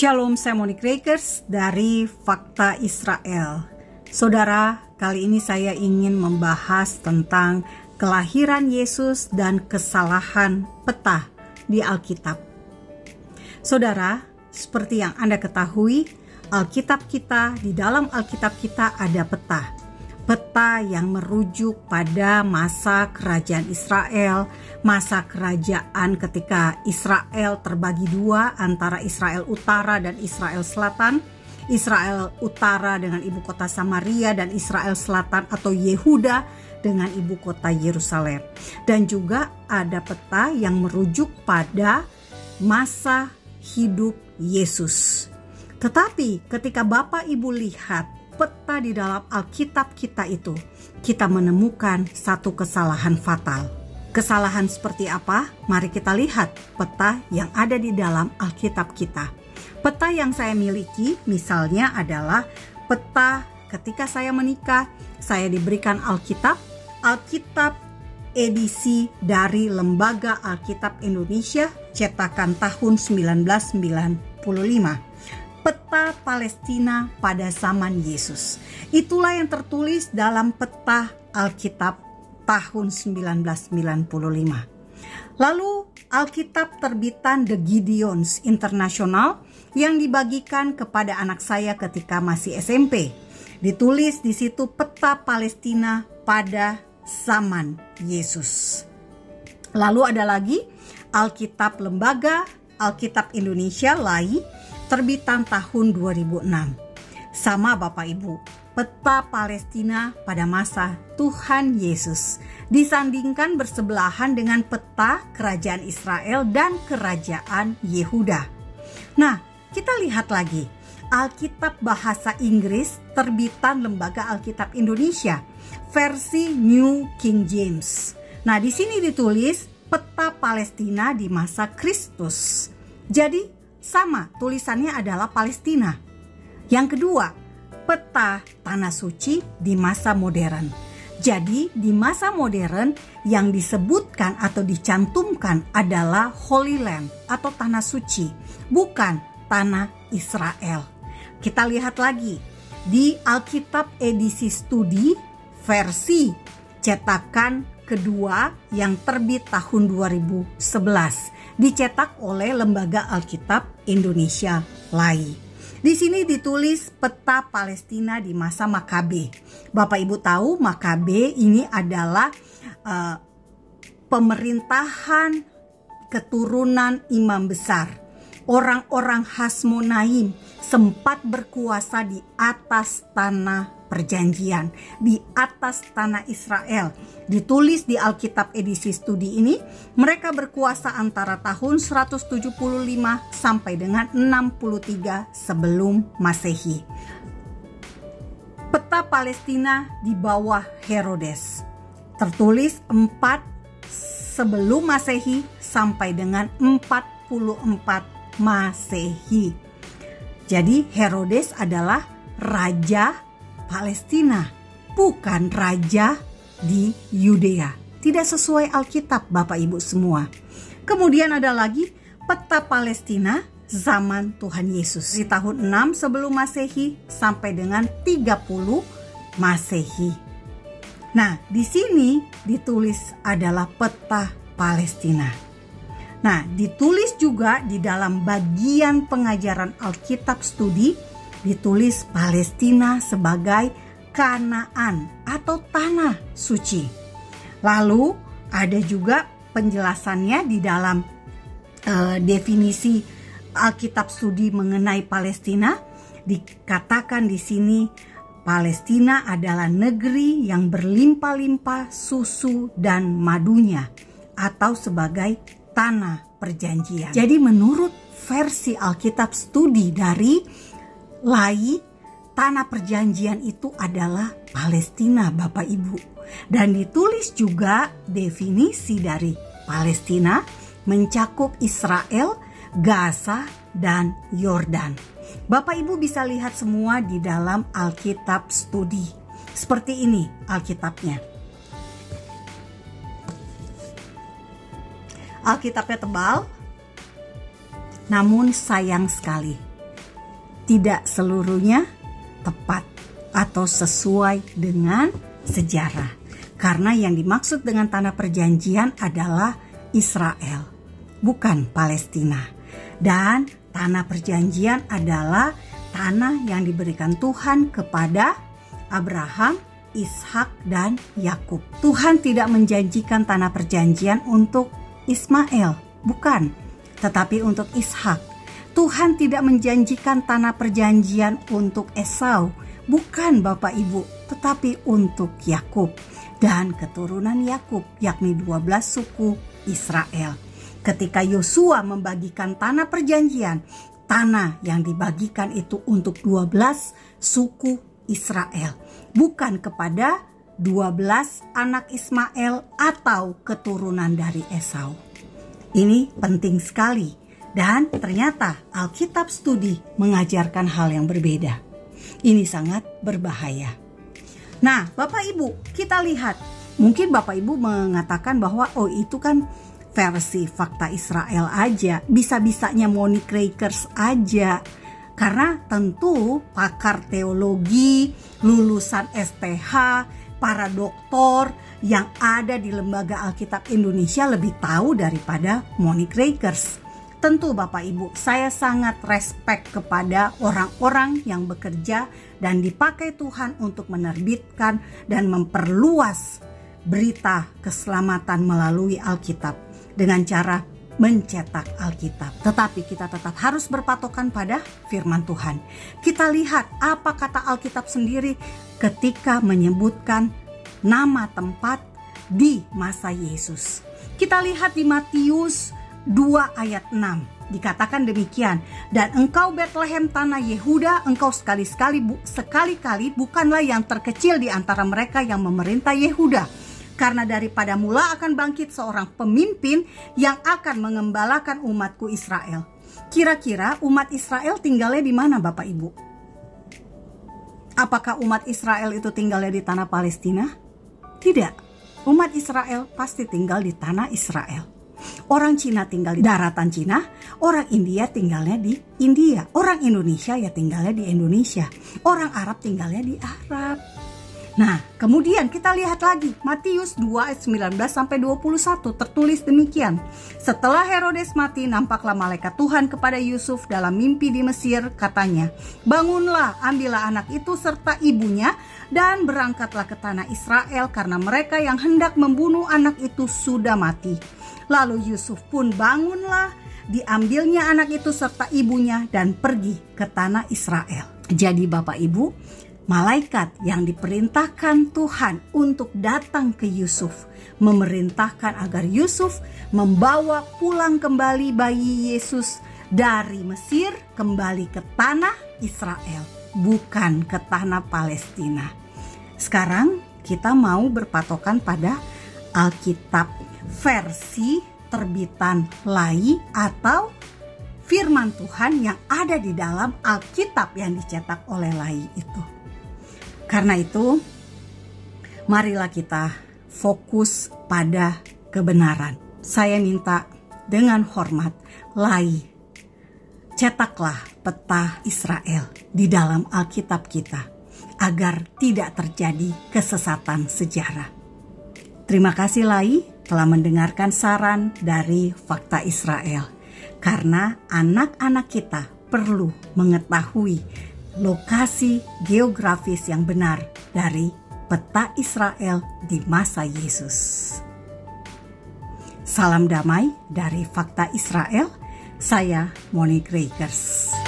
Shalom, saya Monique Rakers dari Fakta Israel. Saudara, kali ini saya ingin membahas tentang kelahiran Yesus dan kesalahan peta di Alkitab. Saudara, seperti yang Anda ketahui, Alkitab kita, di dalam Alkitab kita ada peta. Peta yang merujuk pada masa kerajaan Israel, masa kerajaan ketika Israel terbagi dua antara Israel Utara dan Israel Selatan, Israel Utara dengan ibu kota Samaria dan Israel Selatan atau Yehuda dengan ibu kota Yerusalem. Dan juga ada peta yang merujuk pada masa hidup Yesus. Tetapi ketika Bapak Ibu lihat peta di dalam Alkitab kita itu, kita menemukan satu kesalahan fatal. Kesalahan seperti apa? Mari kita lihat peta yang ada di dalam Alkitab kita. Peta yang saya miliki misalnya adalah peta ketika saya menikah, saya diberikan Alkitab edisi dari Lembaga Alkitab Indonesia cetakan tahun 1995. Peta Palestina pada zaman Yesus. Itulah yang tertulis dalam peta Alkitab tahun 1995. Lalu Alkitab terbitan The Gideons International yang dibagikan kepada anak saya ketika masih SMP. Ditulis di situ peta Palestina pada zaman Yesus. Lalu ada lagi Alkitab Lembaga Alkitab Indonesia LAI terbitan tahun 2006. Sama Bapak Ibu, peta Palestina pada masa Tuhan Yesus disandingkan bersebelahan dengan peta kerajaan Israel dan kerajaan Yehuda. Nah, kita lihat lagi Alkitab bahasa Inggris terbitan Lembaga Alkitab Indonesia versi New King James. Nah, di sini ditulis peta Palestina di masa Kristus. Jadi sama, tulisannya adalah Palestina. Yang kedua, peta tanah suci di masa modern. Jadi di masa modern yang disebutkan atau dicantumkan adalah Holy Land atau tanah suci, bukan tanah Israel. Kita lihat lagi di Alkitab edisi studi versi cetakan kedua yang terbit tahun 2011. Dicetak oleh Lembaga Alkitab Indonesia LAI. Di sini ditulis peta Palestina di masa Makabe. Bapak Ibu tahu Makabe ini adalah pemerintahan keturunan imam besar. Orang-orang Hasmonaim sempat berkuasa di atas tanah perjanjian, di atas tanah Israel. Ditulis di Alkitab edisi studi ini, mereka berkuasa antara tahun 175 sampai dengan 63 sebelum Masehi. Peta Palestina di bawah Herodes. Tertulis 4 sebelum Masehi sampai dengan 44 Masehi. Jadi Herodes adalah raja Palestina, bukan raja di Yudea. Tidak sesuai Alkitab Bapak Ibu semua. Kemudian ada lagi peta Palestina zaman Tuhan Yesus di tahun 6 sebelum Masehi sampai dengan 30 Masehi. Nah, di sini ditulis adalah peta Palestina. Nah, ditulis juga di dalam bagian pengajaran Alkitab studi, ditulis Palestina sebagai Kanaan atau tanah suci. Lalu ada juga penjelasannya di dalam definisi Alkitab studi mengenai Palestina. Dikatakan di sini Palestina adalah negeri yang berlimpah-limpah susu dan madunya atau sebagai tanah perjanjian. Jadi menurut versi Alkitab studi dari LAI, tanah perjanjian itu adalah Palestina Bapak Ibu. Dan ditulis juga definisi dari Palestina mencakup Israel, Gaza, dan Yordan. Bapak Ibu bisa lihat semua di dalam Alkitab studi. Seperti ini Alkitabnya. Alkitabnya tebal, namun sayang sekali tidak seluruhnya tepat atau sesuai dengan sejarah. Karena yang dimaksud dengan tanah perjanjian adalah Israel, bukan Palestina. Dan tanah perjanjian adalah tanah yang diberikan Tuhan kepada Abraham, Ishak, dan Yakub. Tuhan tidak menjanjikan tanah perjanjian untuk Ismail, bukan, tetapi untuk Ishak. Tuhan tidak menjanjikan tanah perjanjian untuk Esau, bukan Bapak Ibu, tetapi untuk Yakub dan keturunan Yakub, yakni 12 suku Israel. Ketika Yosua membagikan tanah perjanjian, tanah yang dibagikan itu untuk 12 suku Israel, bukan kepada 12 anak Ismail atau keturunan dari Esau. Ini penting sekali, dan ternyata Alkitab Studi mengajarkan hal yang berbeda. Ini sangat berbahaya. Nah, Bapak Ibu, kita lihat. Mungkin Bapak Ibu mengatakan bahwa itu kan versi Fakta Israel aja, bisa-bisanya Monique Rakers aja. Karena tentu pakar teologi, lulusan STH, para doktor yang ada di Lembaga Alkitab Indonesia lebih tahu daripada Monique Rakers. Tentu Bapak Ibu, saya sangat respect kepada orang-orang yang bekerja dan dipakai Tuhan untuk menerbitkan dan memperluas berita keselamatan melalui Alkitab dengan cara mencetak Alkitab. Tetapi kita tetap harus berpatokan pada firman Tuhan. Kita lihat apa kata Alkitab sendiri ketika menyebutkan nama tempat di masa Yesus. Kita lihat di Matius 2 ayat 6, dikatakan demikian, dan engkau Betlehem tanah Yehuda, engkau sekali-kali bukanlah yang terkecil di antara mereka yang memerintah Yehuda, karena daripada mula akan bangkit seorang pemimpin yang akan mengembalakan umatku Israel. Kira-kira umat Israel tinggalnya di mana Bapak Ibu? Apakah umat Israel itu tinggalnya di tanah Palestina? Tidak, umat Israel pasti tinggal di tanah Israel. Orang Cina tinggal di daratan Cina, orang India tinggalnya di India, orang Indonesia ya tinggalnya di Indonesia, orang Arab tinggalnya di Arab. Nah, kemudian kita lihat lagi Matius 2 ayat 19 sampai 21 tertulis demikian. Setelah Herodes mati, nampaklah malaikat Tuhan kepada Yusuf dalam mimpi di Mesir, katanya, bangunlah, ambillah anak itu serta ibunya dan berangkatlah ke tanah Israel karena mereka yang hendak membunuh anak itu sudah mati. Lalu Yusuf pun bangunlah, diambilnya anak itu serta ibunya dan pergi ke tanah Israel. Jadi Bapak Ibu, malaikat yang diperintahkan Tuhan untuk datang ke Yusuf memerintahkan agar Yusuf membawa pulang kembali bayi Yesus dari Mesir kembali ke tanah Israel, bukan ke tanah Palestina. Sekarang kita mau berpatokan pada Alkitab versi terbitan LAI atau firman Tuhan yang ada di dalam Alkitab yang dicetak oleh LAI itu. Karena itu, marilah kita fokus pada kebenaran. Saya minta dengan hormat, LAI, cetaklah peta Israel di dalam Alkitab kita agar tidak terjadi kesesatan sejarah. Terima kasih LAI telah mendengarkan saran dari Fakta Israel. Karena anak-anak kita perlu mengetahui lokasi geografis yang benar dari peta Israel di masa Yesus. Salam damai dari Fakta Israel. Saya Monique Rakers.